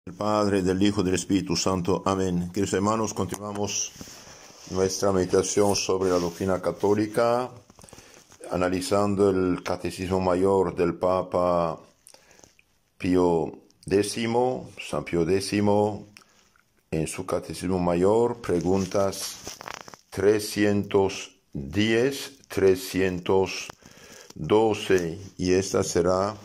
Del Padre, del Hijo, del Espíritu Santo. Amén. Queridos hermanos, continuamos nuestra meditación sobre la doctrina católica, analizando el Catecismo Mayor del Papa Pío X, San Pío X, en su Catecismo Mayor, preguntas 310, 312, y esta será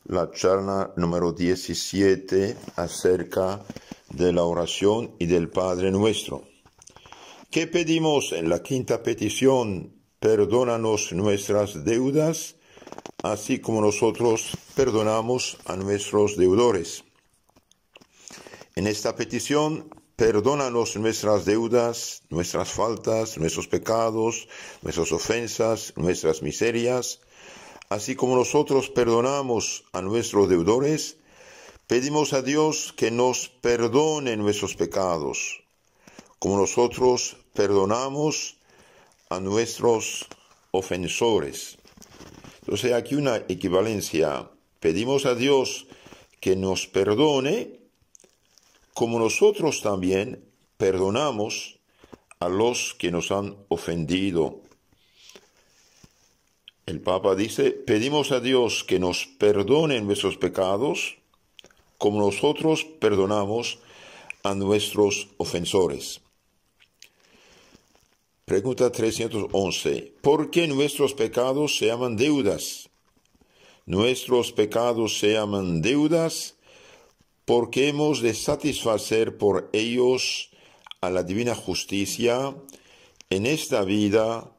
la charla número 17 acerca de la oración y del Padre Nuestro. ¿Qué pedimos en la quinta petición? Perdónanos nuestras deudas, así como nosotros perdonamos a nuestros deudores. En esta petición, perdónanos nuestras deudas, nuestras faltas, nuestros pecados, nuestras ofensas, nuestras miserias, así como nosotros perdonamos a nuestros deudores. Pedimos a Dios que nos perdone nuestros pecados, como nosotros perdonamos a nuestros ofensores. Entonces, aquí una equivalencia. Pedimos a Dios que nos perdone, como nosotros también perdonamos a los que nos han ofendido. El Papa dice, pedimos a Dios que nos perdone nuestros pecados, como nosotros perdonamos a nuestros ofensores. Pregunta 311. ¿Por qué nuestros pecados se llaman deudas? Nuestros pecados se llaman deudas porque hemos de satisfacer por ellos a la divina justicia en esta vida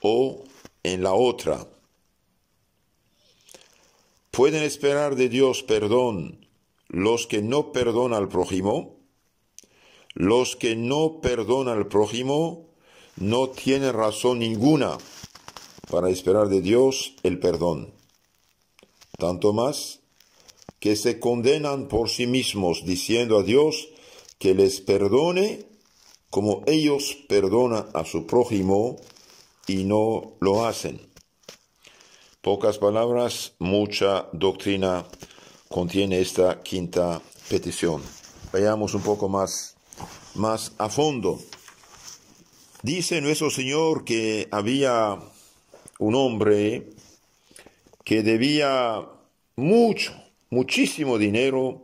o en la otra. ¿Pueden esperar de Dios perdón los que no perdonan al prójimo? Los que no perdonan al prójimo no tienen razón ninguna para esperar de Dios el perdón. Tanto más que se condenan por sí mismos, diciendo a Dios que les perdone como ellos perdonan a su prójimo y no lo hacen. Pocas palabras, mucha doctrina contiene esta quinta petición. Vayamos un poco más a fondo. Dice nuestro Señor que había un hombre que debía muchísimo dinero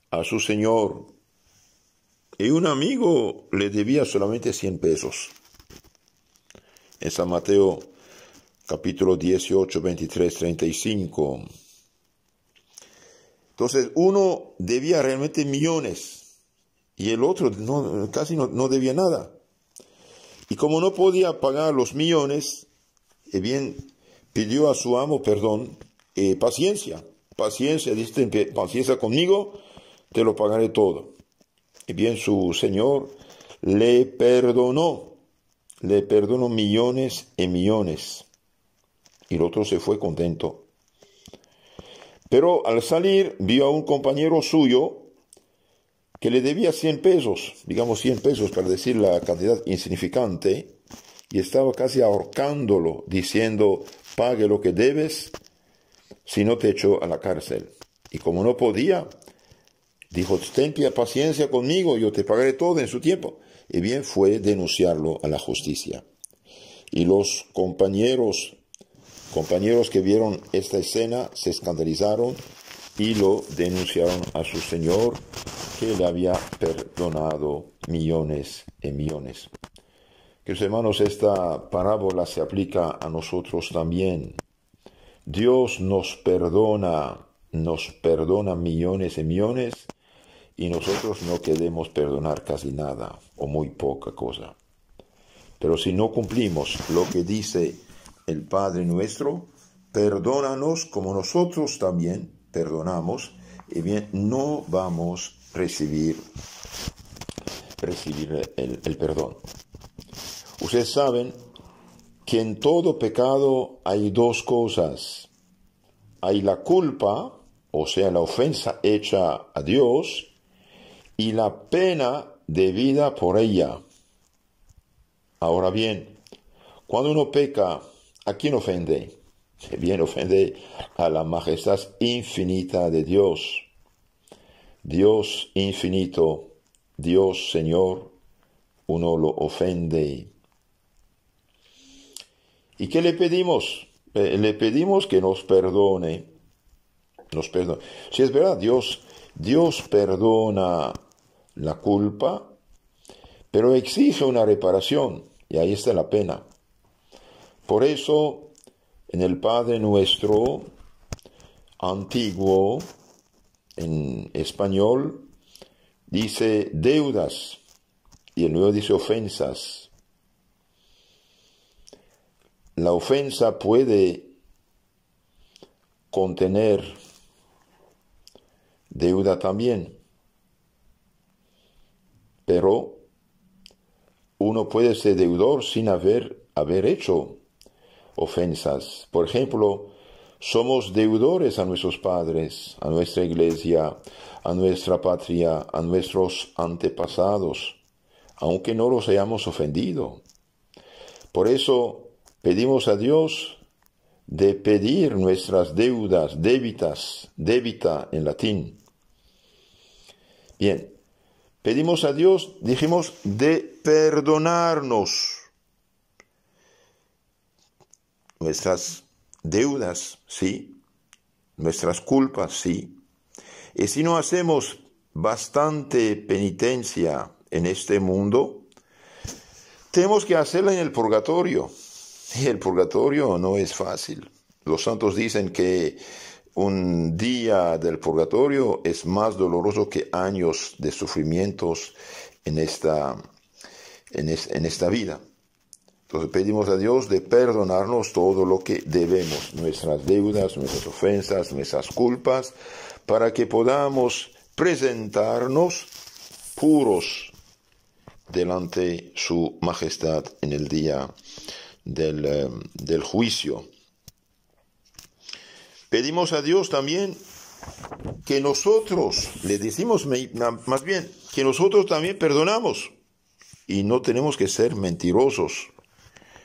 a su Señor, y un amigo le debía solamente 100 pesos. En San Mateo capítulo 18, 23, 35. Entonces, uno debía realmente millones y el otro casi no debía nada. Y como no podía pagar los millones, pidió a su amo perdón, paciencia, dice, paciencia conmigo, te lo pagaré todo. Y bien, su Señor le perdonó millones y millones. Y el otro se fue contento. Pero al salir, vio a un compañero suyo que le debía 100 pesos, digamos 100 pesos para decir la cantidad insignificante, y estaba casi ahorcándolo, diciendo, pague lo que debes, si no te echo a la cárcel. Y como no podía, dijo, ten paciencia conmigo, yo te pagaré todo en su tiempo. Y bien, fue denunciarlo a la justicia. Y los compañeros que vieron esta escena se escandalizaron y lo denunciaron a su Señor, que le había perdonado millones y millones. Queridos hermanos, esta parábola se aplica a nosotros también. Dios nos perdona millones y millones, y nosotros no queremos perdonar casi nada o muy poca cosa. Pero si no cumplimos lo que dice el Padre Nuestro, perdónanos como nosotros también perdonamos, y bien, no vamos a recibir el perdón. Ustedes saben que en todo pecado hay dos cosas. Hay la culpa, o sea, la ofensa hecha a Dios, y la pena debida por ella. Ahora bien, cuando uno peca, ¿a quién ofende? Bien, ofende a la majestad infinita de Dios. Dios infinito, Dios Señor, uno lo ofende. ¿Y qué le pedimos? Le pedimos que nos perdone. Nos perdone. Si es verdad, Dios perdona la culpa, pero exige una reparación, y ahí está la pena. Por eso, en el Padre Nuestro antiguo, en español, dice deudas, y el nuevo dice ofensas. La ofensa puede contener deuda también, pero uno puede ser deudor sin haber hecho ofensas. Por ejemplo, somos deudores a nuestros padres, a nuestra iglesia, a nuestra patria, a nuestros antepasados, aunque no los hayamos ofendido. Por eso pedimos a Dios de pedir nuestras deudas, débita en latín. Bien, pedimos a Dios, dijimos, de perdonarnos nuestras deudas, sí, nuestras culpas, sí. Y si no hacemos bastante penitencia en este mundo, tenemos que hacerla en el purgatorio. Y el purgatorio no es fácil. Los santos dicen que un día del purgatorio es más doloroso que años de sufrimientos en esta vida. Entonces pedimos a Dios de perdonarnos todo lo que debemos, nuestras deudas, nuestras ofensas, nuestras culpas, para que podamos presentarnos puros delante su majestad en el día del juicio. Pedimos a Dios también que nosotros, le decimos más bien, que nosotros también perdonamos. Y no tenemos que ser mentirosos.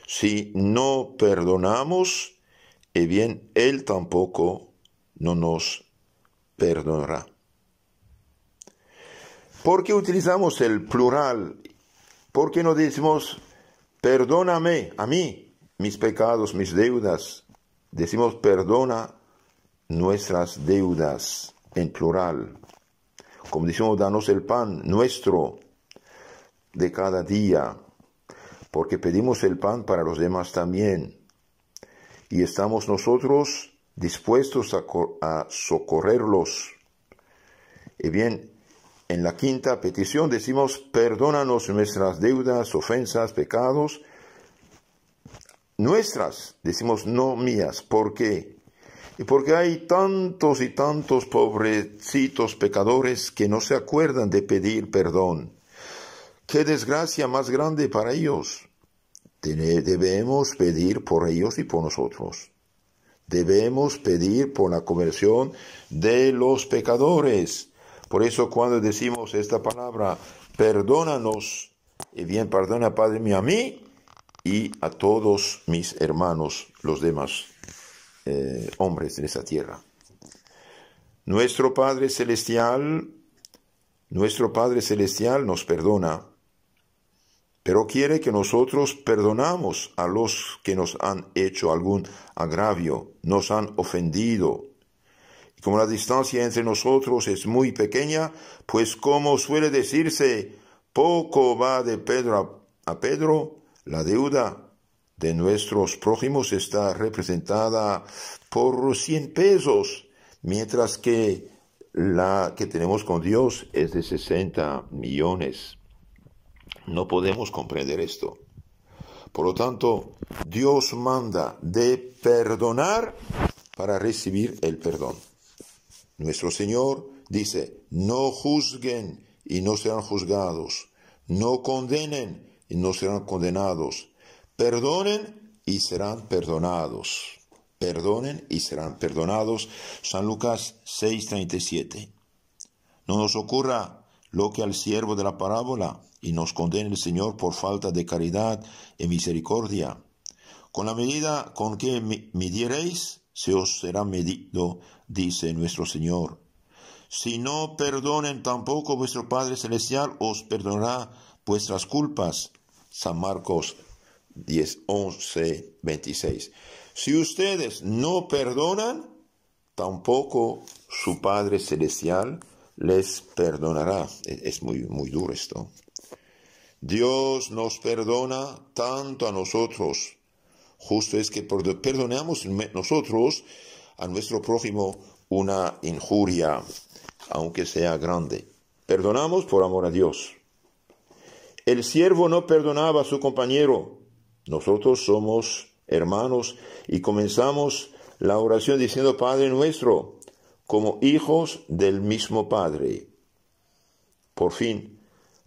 Si no perdonamos, bien, Él tampoco no nos perdonará. ¿Por qué utilizamos el plural? ¿Por qué no decimos, perdóname a mí, mis pecados, mis deudas? Decimos, perdona nuestras deudas en plural. Como decimos, danos el pan nuestro de cada día, porque pedimos el pan para los demás también. Y estamos nosotros dispuestos a socorrerlos. Y bien, en la quinta petición decimos, perdónanos nuestras deudas, ofensas, pecados. Nuestras, decimos, no mías. ¿Por qué? Y porque hay tantos y tantos pobrecitos pecadores que no se acuerdan de pedir perdón. ¡Qué desgracia más grande para ellos! Debemos pedir por ellos y por nosotros. Debemos pedir por la conversión de los pecadores. Por eso cuando decimos esta palabra, perdónanos, y bien, perdona, Padre mío, a mí y a todos mis hermanos, los demás hombres de esta tierra. Nuestro Padre Celestial nos perdona, pero quiere que nosotros perdonamos a los que nos han hecho algún agravio, nos han ofendido. Y como la distancia entre nosotros es muy pequeña, pues como suele decirse, poco va de Pedro a Pedro, la deuda de nuestros prójimos está representada por 100 pesos, mientras que la que tenemos con Dios es de 60 millones. No podemos comprender esto. Por lo tanto, Dios manda de perdonar para recibir el perdón. Nuestro Señor dice, no juzguen y no serán juzgados, no condenen y no serán condenados, perdonen y serán perdonados. Perdonen y serán perdonados. San Lucas 6:37. No nos ocurra lo que al siervo de la parábola, y nos condene el Señor por falta de caridad y misericordia. Con la medida con que midiereis, se os será medido, dice nuestro Señor. Si no perdonen, tampoco vuestro Padre Celestial os perdonará vuestras culpas. San Marcos 10, 11, 26. Si ustedes no perdonan, tampoco su Padre Celestial les perdonará. Es muy duro esto. Dios nos perdona tanto a nosotros. Justo es que perdonamos nosotros a nuestro prójimo una injuria, aunque sea grande. Perdonamos por amor a Dios. El siervo no perdonaba a su compañero. Nosotros somos hermanos y comenzamos la oración diciendo Padre nuestro, como hijos del mismo Padre. Por fin,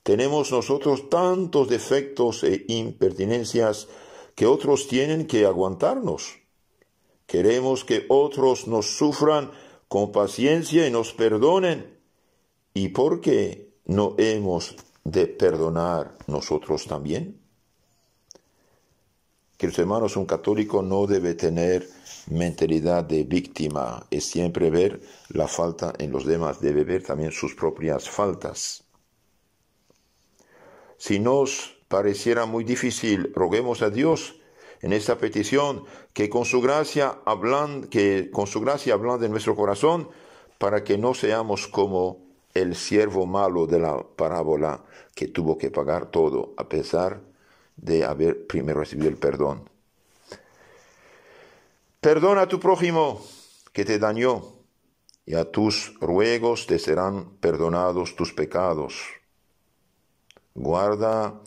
tenemos nosotros tantos defectos e impertinencias que otros tienen que aguantarnos. Queremos que otros nos sufran con paciencia y nos perdonen. ¿Y por qué no hemos de perdonar nosotros también? Queridos hermanos, un católico no debe tener mentalidad de víctima. Es siempre ver la falta en los demás, debe ver también sus propias faltas. Si nos pareciera muy difícil, roguemos a Dios en esta petición que con su gracia ablande en nuestro corazón para que no seamos como el siervo malo de la parábola que tuvo que pagar todo a pesar de haber primero recibido el perdón. Perdona a tu prójimo que te dañó y a tus ruegos te serán perdonados tus pecados. Guarda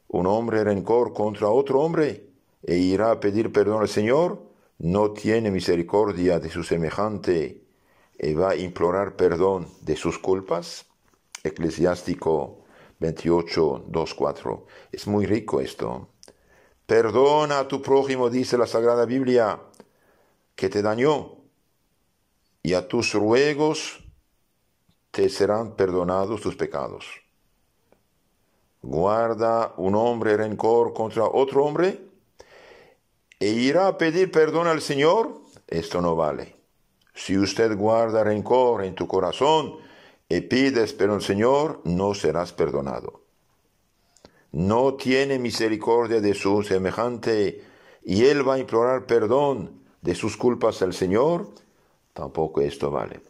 un hombre rencor contra otro hombre e irá a pedir perdón al Señor, no tiene misericordia de su semejante y va a implorar perdón de sus culpas. Eclesiástico 28, 2, 4. Es muy rico esto. Perdona a tu prójimo, dice la Sagrada Biblia, que te dañó, y a tus ruegos te serán perdonados tus pecados. Guarda un hombre rencor contra otro hombre e irá a pedir perdón al Señor. Esto no vale. Si usted guarda rencor en tu corazón y pides perdón al Señor, no serás perdonado. No tiene misericordia de su semejante y él va a implorar perdón de sus culpas al Señor. Tampoco esto vale.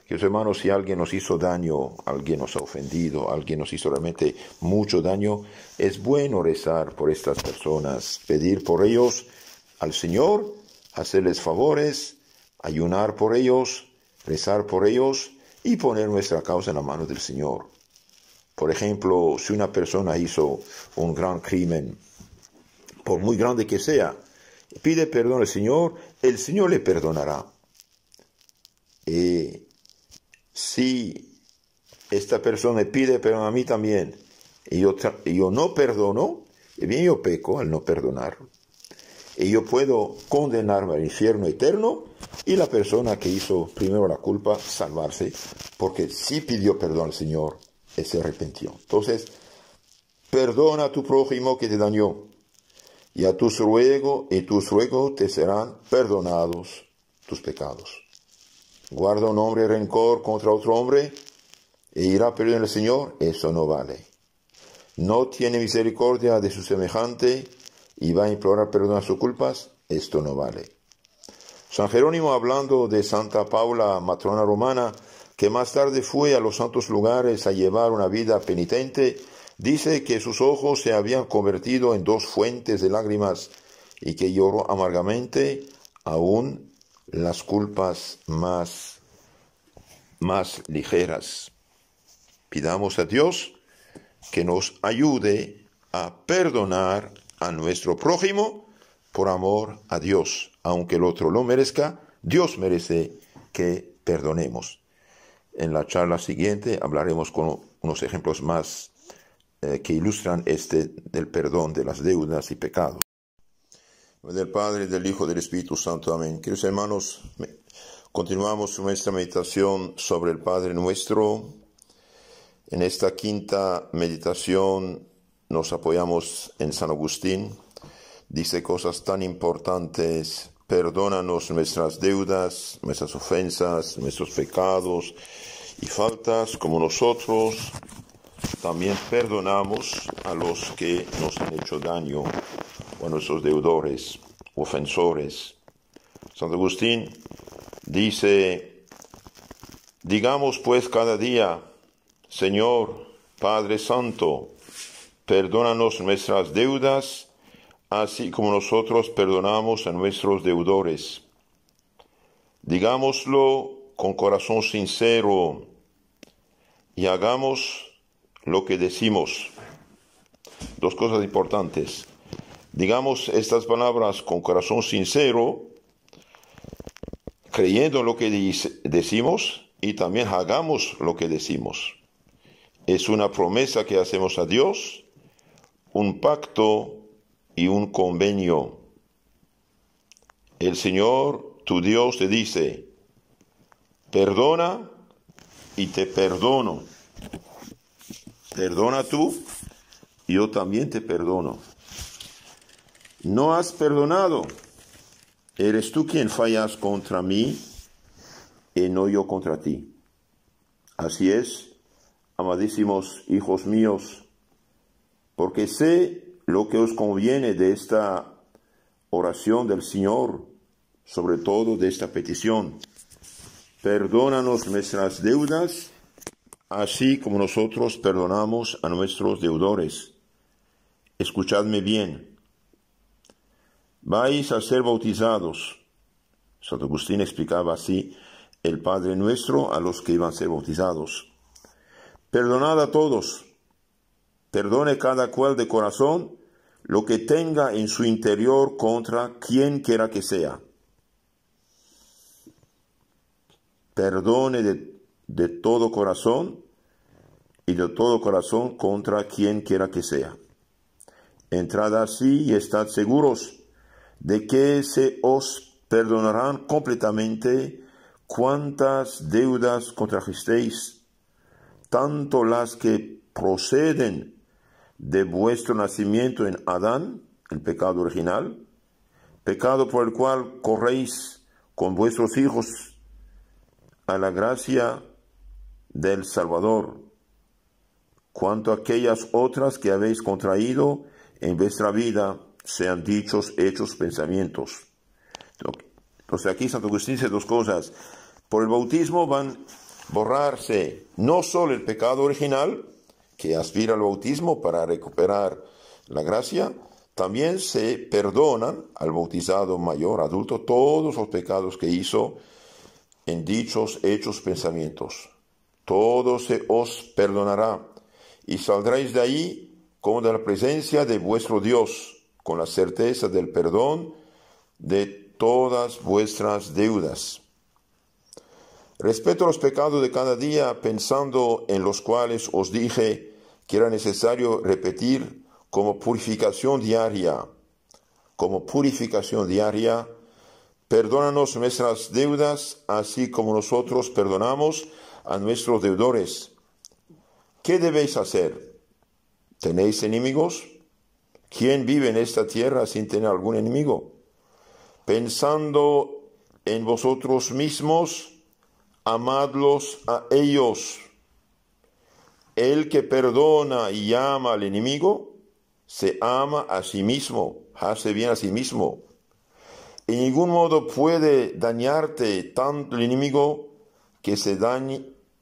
Queridos hermanos, si alguien nos hizo daño, alguien nos ha ofendido, alguien nos hizo realmente mucho daño, es bueno rezar por estas personas, pedir por ellos al Señor, hacerles favores, ayunar por ellos, rezar por ellos y poner nuestra causa en la mano del Señor. Por ejemplo, si una persona hizo un gran crimen, por muy grande que sea, pide perdón al Señor, el Señor le perdonará. Si esta persona me pide perdón a mí también, y yo no perdono, bien yo peco al no perdonar. Y yo puedo condenarme al infierno eterno, y la persona que hizo primero la culpa, salvarse, porque sí pidió perdón al Señor, y se arrepintió. Entonces, perdona a tu prójimo que te dañó, y a tus ruegos te serán perdonados tus pecados. Guarda un hombre rencor contra otro hombre e irá a pedir al Señor, eso no vale. No tiene misericordia de su semejante y va a implorar perdón a sus culpas, esto no vale. San Jerónimo, hablando de Santa Paula, matrona romana, que más tarde fue a los santos lugares a llevar una vida penitente, dice que sus ojos se habían convertido en dos fuentes de lágrimas y que lloró amargamente aún las culpas más ligeras. Pidamos a Dios que nos ayude a perdonar a nuestro prójimo por amor a Dios. Aunque el otro lo merezca, Dios merece que perdonemos. En la charla siguiente hablaremos con unos ejemplos más que ilustran del perdón de las deudas y pecados. Del Padre, del Hijo, del Espíritu Santo. Amén. Queridos hermanos, continuamos nuestra meditación sobre el Padre Nuestro. En esta quinta meditación nos apoyamos en San Agustín. Dice cosas tan importantes: perdónanos nuestras deudas, nuestras ofensas, nuestros pecados, y faltas, como nosotros también perdonamos a los que nos han hecho daño, o a nuestros deudores, ofensores. Santo Agustín dice: digamos pues cada día: Señor, Padre Santo, perdónanos nuestras deudas, así como nosotros perdonamos a nuestros deudores. Digámoslo con corazón sincero y hagamos lo que decimos. Dos cosas importantes. Digamos estas palabras con corazón sincero, creyendo en lo que decimos, y también hagamos lo que decimos. Es una promesa que hacemos a Dios, un pacto y un convenio. El Señor, tu Dios, te dice: perdona y te perdono. Perdona tú, yo también te perdono. No has perdonado. Eres tú quien fallas contra mí y no yo contra ti. Así es, amadísimos hijos míos, porque sé lo que os conviene de esta oración del Señor, sobre todo de esta petición: perdónanos nuestras deudas, así como nosotros perdonamos a nuestros deudores. Escuchadme bien. Vais a ser bautizados. Santo Agustín explicaba así el Padre Nuestro a los que iban a ser bautizados. Perdonad a todos. Perdone cada cual de corazón lo que tenga en su interior contra quien quiera que sea. Perdone de todo corazón y de todo corazón contra quien quiera que sea. Entrad así y estad seguros de que se os perdonarán completamente cuantas deudas contrajistéis, tanto las que proceden de vuestro nacimiento en Adán, el pecado original, pecado por el cual corréis con vuestros hijos a la gracia del Salvador, cuanto a aquellas otras que habéis contraído en vuestra vida, sean dichos, hechos, pensamientos. Entonces aquí Santo Agustín dice dos cosas. Por el bautismo van a borrarse no solo el pecado original, que aspira al bautismo para recuperar la gracia, también se perdonan al bautizado mayor, adulto, todos los pecados que hizo en dichos, hechos, pensamientos. Todo se os perdonará y saldréis de ahí como de la presencia de vuestro Dios, con la certeza del perdón de todas vuestras deudas. Respecto a los pecados de cada día, pensando en los cuales os dije que era necesario repetir como purificación diaria, perdónanos nuestras deudas, así como nosotros perdonamos a nuestros deudores. ¿Qué debéis hacer? ¿Tenéis enemigos? ¿Quién vive en esta tierra sin tener algún enemigo? Pensando en vosotros mismos, amadlos a ellos. El que perdona y ama al enemigo, se ama a sí mismo, hace bien a sí mismo. En ningún modo puede dañarte tanto el enemigo que se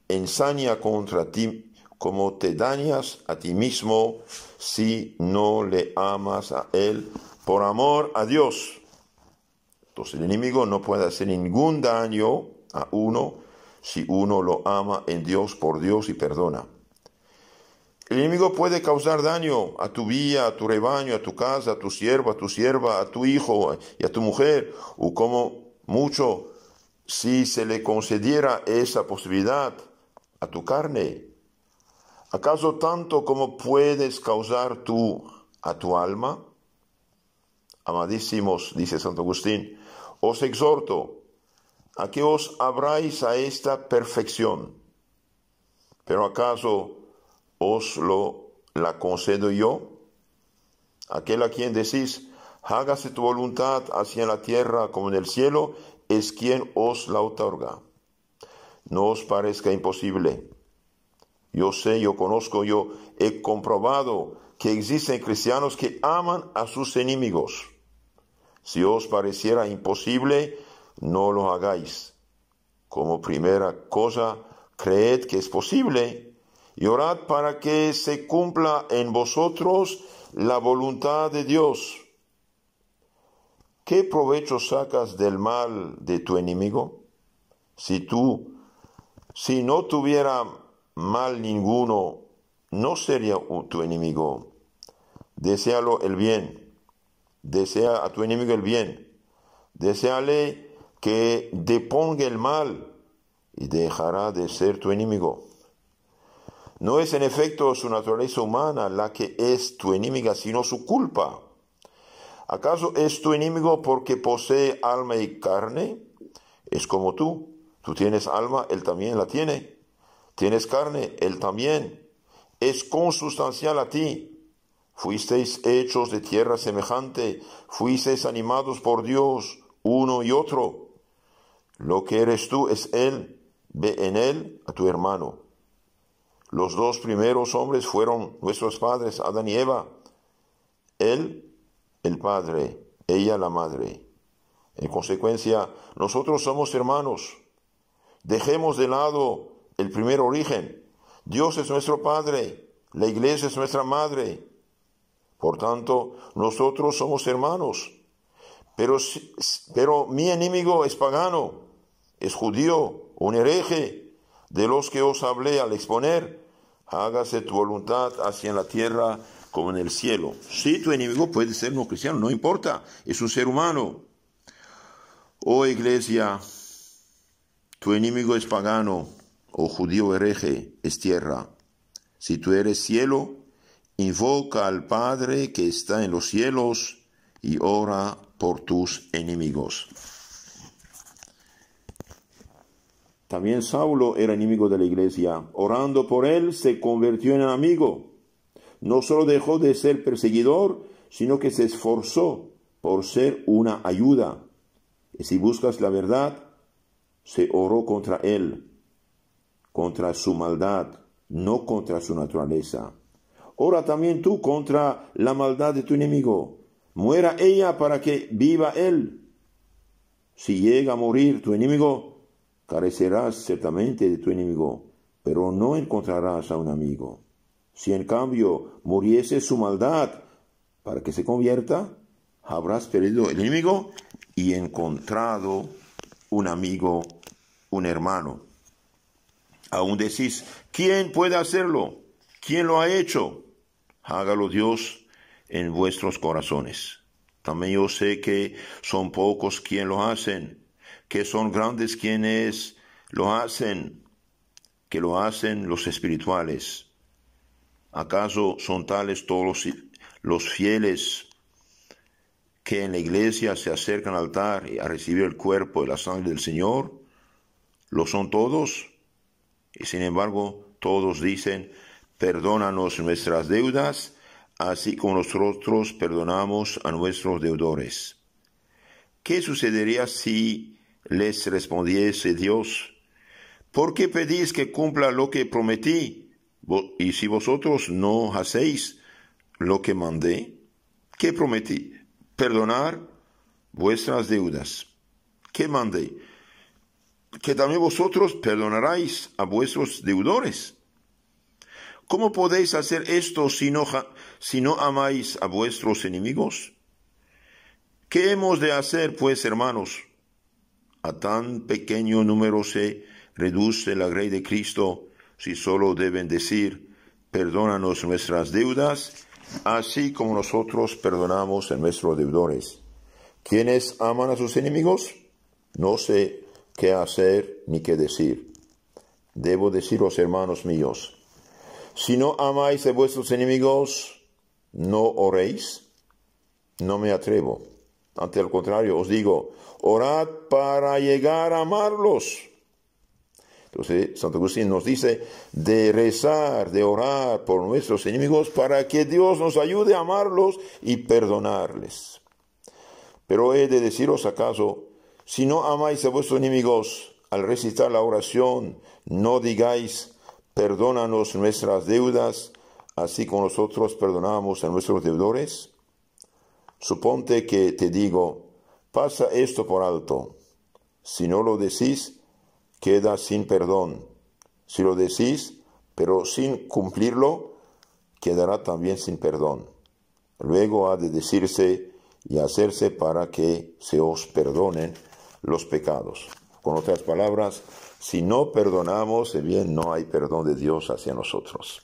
ensaña contra ti, como te dañas a ti mismo si no le amas a él por amor a Dios. Entonces el enemigo no puede hacer ningún daño a uno si uno lo ama en Dios, por Dios, y perdona. El enemigo puede causar daño a tu vida, a tu rebaño, a tu casa, a tu siervo, a tu sierva, a tu hijo y a tu mujer, o como mucho, si se le concediera esa posibilidad, a tu carne. ¿Acaso tanto como puedes causar tú a tu alma? Amadísimos, dice Santo Agustín, os exhorto a que os abráis a esta perfección. ¿Pero acaso os la concedo yo? Aquel a quien decís, hágase tu voluntad así en la tierra como en el cielo, es quien os la otorga. no os parezca imposible. Yo sé, yo conozco, yo he comprobado que existen cristianos que aman a sus enemigos. Si os pareciera imposible, no lo hagáis. Como primera cosa, creed que es posible y orad para que se cumpla en vosotros la voluntad de Dios. ¿Qué provecho sacas del mal de tu enemigo? Si no tuviera mal ninguno, no sería tu enemigo. Deséalo el bien. Desea a tu enemigo el bien. Deséale que deponga el mal y dejará de ser tu enemigo. No es en efecto su naturaleza humana la que es tu enemiga, sino su culpa. ¿Acaso es tu enemigo porque posee alma y carne? Es como tú. Tú tienes alma, él también la tiene. Tienes carne, él también. Es consustancial a ti. Fuisteis hechos de tierra semejante. Fuisteis animados por Dios, uno y otro. Lo que eres tú es él. Ve en él a tu hermano. Los dos primeros hombres fueron nuestros padres, Adán y Eva. Él, el padre, ella, la madre. En consecuencia, nosotros somos hermanos. Dejemos de lado el primer origen. Dios es nuestro Padre, la Iglesia es nuestra Madre. Por tanto, nosotros somos hermanos. Pero mi enemigo es pagano, es judío, un hereje, de los que os hablé al exponer. Hágase tu voluntad así en la tierra como en el cielo. Sí, tu enemigo puede ser no cristiano, no importa, es un ser humano. Oh Iglesia, tu enemigo es pagano, o judío hereje, es tierra. Si tú eres cielo, invoca al Padre que está en los cielos y ora por tus enemigos. También Saulo era enemigo de la iglesia. Orando por él, se convirtió en amigo. No solo dejó de ser perseguidor, sino que se esforzó por ser una ayuda. Y si buscas la verdad, se oró contra él, contra su maldad, no contra su naturaleza. Ora también tú contra la maldad de tu enemigo. Muera ella para que viva él. Si llega a morir tu enemigo, carecerás ciertamente de tu enemigo, pero no encontrarás a un amigo. Si en cambio muriese su maldad para que se convierta, habrás perdido el enemigo y encontrado un amigo, un hermano. Aún decís, ¿quién puede hacerlo? ¿Quién lo ha hecho? Hágalo Dios en vuestros corazones. También yo sé que son pocos quienes lo hacen, que son grandes quienes lo hacen, que lo hacen los espirituales. ¿Acaso son tales todos los fieles que en la iglesia se acercan al altar y a recibir el cuerpo y la sangre del Señor? ¿Lo son todos? Y sin embargo, todos dicen, perdónanos nuestras deudas, así como nosotros perdonamos a nuestros deudores. ¿Qué sucedería si les respondiese Dios? ¿Por qué pedís que cumpla lo que prometí? Y si vosotros no hacéis lo que mandé, ¿qué prometí? Perdonar vuestras deudas. ¿Qué mandé? Que también vosotros perdonaráis a vuestros deudores. ¿Cómo podéis hacer esto si no amáis a vuestros enemigos? ¿Qué hemos de hacer, pues, hermanos? A tan pequeño número se reduce la grey de Cristo, si solo deben decir, perdónanos nuestras deudas, así como nosotros perdonamos a nuestros deudores. ¿Quiénes aman a sus enemigos? No sé qué hacer ni qué decir. Debo deciros, hermanos míos, si no amáis a vuestros enemigos, ¿no oréis? No me atrevo. Ante el contrario, os digo, orad para llegar a amarlos. Entonces, Santo Agustín nos dice de rezar, de orar por nuestros enemigos para que Dios nos ayude a amarlos y perdonarles. Pero he de deciros acaso, si no amáis a vuestros enemigos, al recitar la oración, no digáis, perdónanos nuestras deudas, así como nosotros perdonamos a nuestros deudores? Suponte que te digo, pasa esto por alto. Si no lo decís, queda sin perdón. Si lo decís, pero sin cumplirlo, quedará también sin perdón. Luego ha de decirse y hacerse para que se os perdonen los pecados. Con otras palabras, si no perdonamos, bien, no hay perdón de Dios hacia nosotros.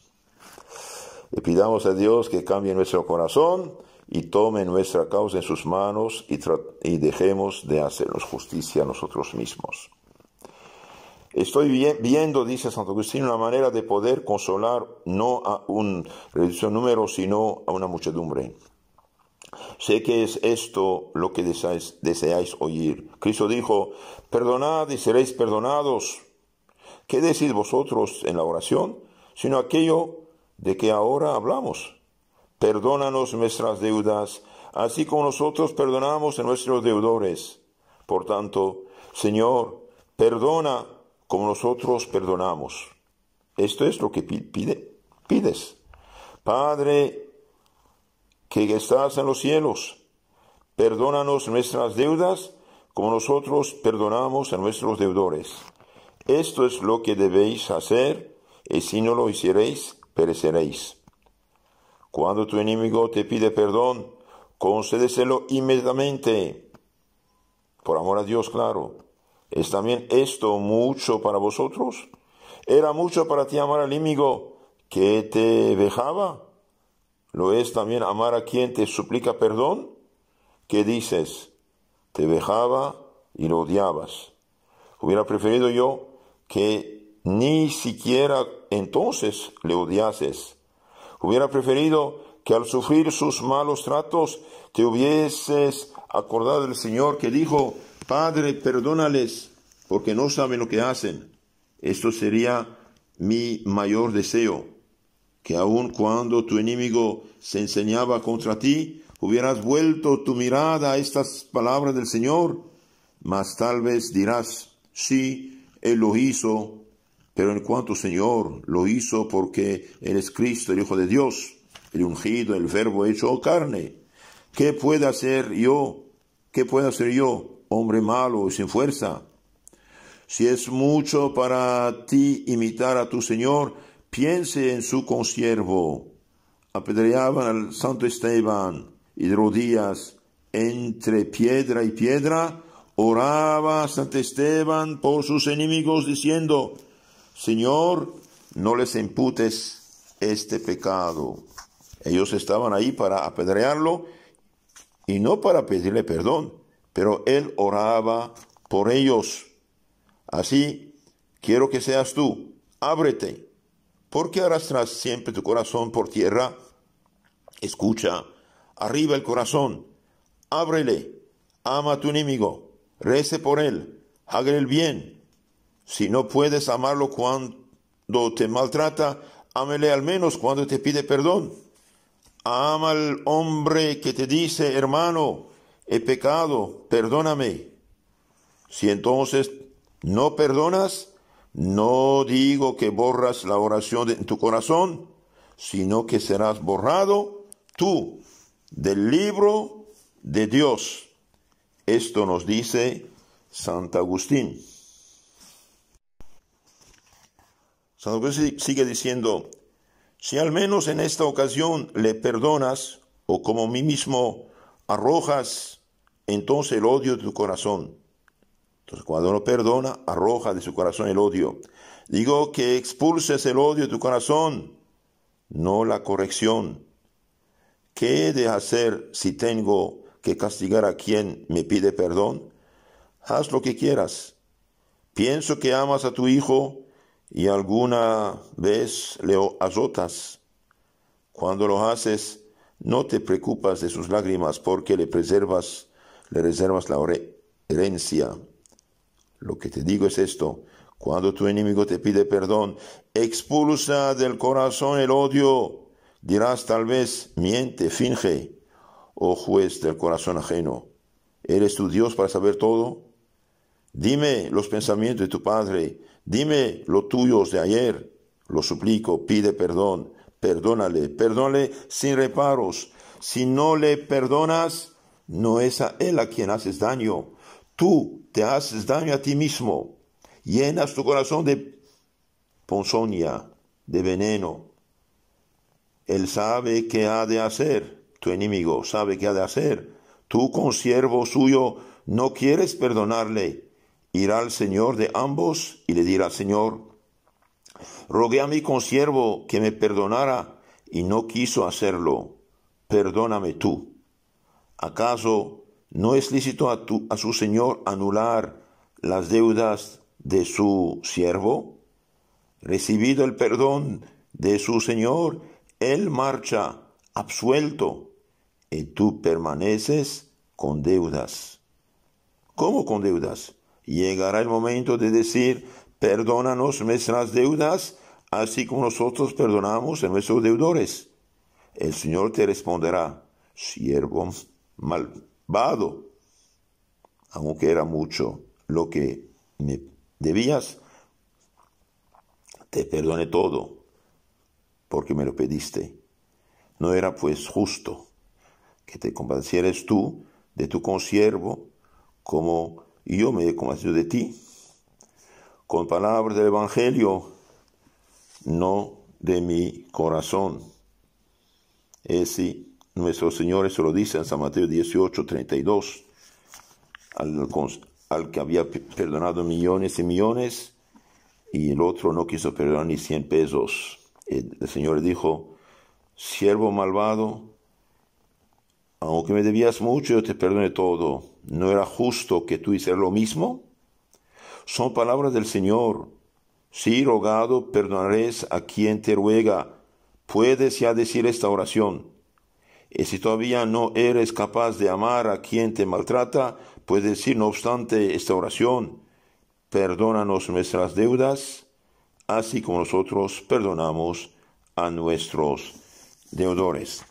Le pidamos a Dios que cambie nuestro corazón y tome nuestra causa en sus manos y dejemos de hacernos justicia a nosotros mismos. Estoy viendo, dice Santo Agustín, una manera de poder consolar no a un reducido número, sino a una muchedumbre. Sé que es esto lo que deseáis oír. Cristo dijo, perdonad y seréis perdonados. ¿Qué decís vosotros en la oración? Sino aquello de que ahora hablamos. Perdónanos nuestras deudas, así como nosotros perdonamos a nuestros deudores. Por tanto, Señor, perdona como nosotros perdonamos. Esto es lo que pides. Padre, que estás en los cielos, perdónanos nuestras deudas como nosotros perdonamos a nuestros deudores. Esto es lo que debéis hacer, y si no lo hiciereis, pereceréis. Cuando tu enemigo te pide perdón, concédeselo inmediatamente. Por amor a Dios, claro. ¿Es también esto mucho para vosotros? ¿Era mucho para ti amar al enemigo que te vejaba? ¿Lo es también amar a quien te suplica perdón? ¿Qué dices? Te vejaba y lo odiabas. Hubiera preferido yo que ni siquiera entonces le odiases. Hubiera preferido que al sufrir sus malos tratos te hubieses acordado del Señor que dijo, Padre, perdónales, porque no saben lo que hacen. Esto sería mi mayor deseo, que aun cuando tu enemigo se enseñaba contra ti, hubieras vuelto tu mirada a estas palabras del Señor, mas tal vez dirás, sí, Él lo hizo, pero en cuanto Señor lo hizo porque Él es Cristo, el Hijo de Dios, el ungido, el Verbo hecho carne. ¿Qué puedo hacer yo? ¿Qué puedo hacer yo, hombre malo y sin fuerza? Si es mucho para ti imitar a tu Señor, piense en su consiervo. Apedreaban al Santo Esteban y de rodillas entre piedra y piedra, oraba Santo Esteban por sus enemigos diciendo, Señor, no les imputes este pecado. Ellos estaban ahí para apedrearlo y no para pedirle perdón, pero él oraba por ellos. Así, quiero que seas tú, ábrete. ¿Por qué arrastras siempre tu corazón por tierra? Escucha, arriba el corazón, ábrele, ama a tu enemigo, rece por él, hágale el bien. Si no puedes amarlo cuando te maltrata, ámele al menos cuando te pide perdón. Ama al hombre que te dice, hermano, he pecado, perdóname. Si entonces no perdonas, no digo que borras la oración en tu corazón, sino que serás borrado tú del libro de Dios. Esto nos dice Santo Agustín. Santo Agustín sigue diciendo, si al menos en esta ocasión le perdonas, o como mí mismo arrojas entonces el odio de tu corazón. Entonces cuando no perdona, arroja de su corazón el odio. Digo que expulses el odio de tu corazón, no la corrección. ¿Qué he de hacer si tengo que castigar a quien me pide perdón? Haz lo que quieras. Pienso que amas a tu hijo y alguna vez le azotas. Cuando lo haces, no te preocupas de sus lágrimas porque le reservas la herencia. Lo que te digo es esto, cuando tu enemigo te pide perdón, expulsa del corazón el odio. Dirás tal vez, miente, finge, oh juez del corazón ajeno. ¿Eres tu Dios para saber todo? Dime los pensamientos de tu padre, dime los tuyos de ayer. Lo suplico, pide perdón, perdónale sin reparos. Si no le perdonas, no es a él a quien haces daño. Tú te haces daño a ti mismo. Llenas tu corazón de ponzoña, de veneno. Él sabe qué ha de hacer. Tu enemigo sabe qué ha de hacer. Tú, consiervo suyo, no quieres perdonarle. Irá al Señor de ambos y le dirá: Señor, rogué a mi consiervo que me perdonara y no quiso hacerlo. Perdóname tú. ¿Acaso no es lícito a su Señor anular las deudas de su siervo? Recibido el perdón de su Señor, él marcha absuelto y tú permaneces con deudas. ¿Cómo con deudas? Llegará el momento de decir: perdónanos nuestras deudas, así como nosotros perdonamos a nuestros deudores. El Señor te responderá: siervo malvado, aunque era mucho lo que me debías, te perdoné todo, porque me lo pediste. ¿No era pues justo que te compadecieras tú de tu consiervo, como yo me he compadecido de ti? Con palabras del Evangelio, no de mi corazón. Ese nuestro Señor eso lo dice en San Mateo 18:32, al que había perdonado millones y millones, y el otro no quiso perdonar ni 100 pesos. El Señor dijo: siervo malvado, aunque me debías mucho, yo te perdoné todo. ¿No era justo que tú hicieras lo mismo? Son palabras del Señor. Sí, rogado, perdonarás a quien te ruega. Puedes ya decir esta oración. Y si todavía no eres capaz de amar a quien te maltrata, puedes decir, no obstante, esta oración: perdónanos nuestras deudas, así como nosotros perdonamos a nuestros deudores.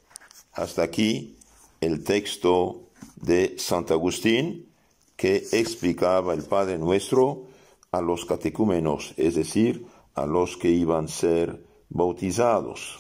Hasta aquí el texto de Santo Agustín que explicaba el Padre Nuestro a los catecúmenos, es decir, a los que iban a ser bautizados.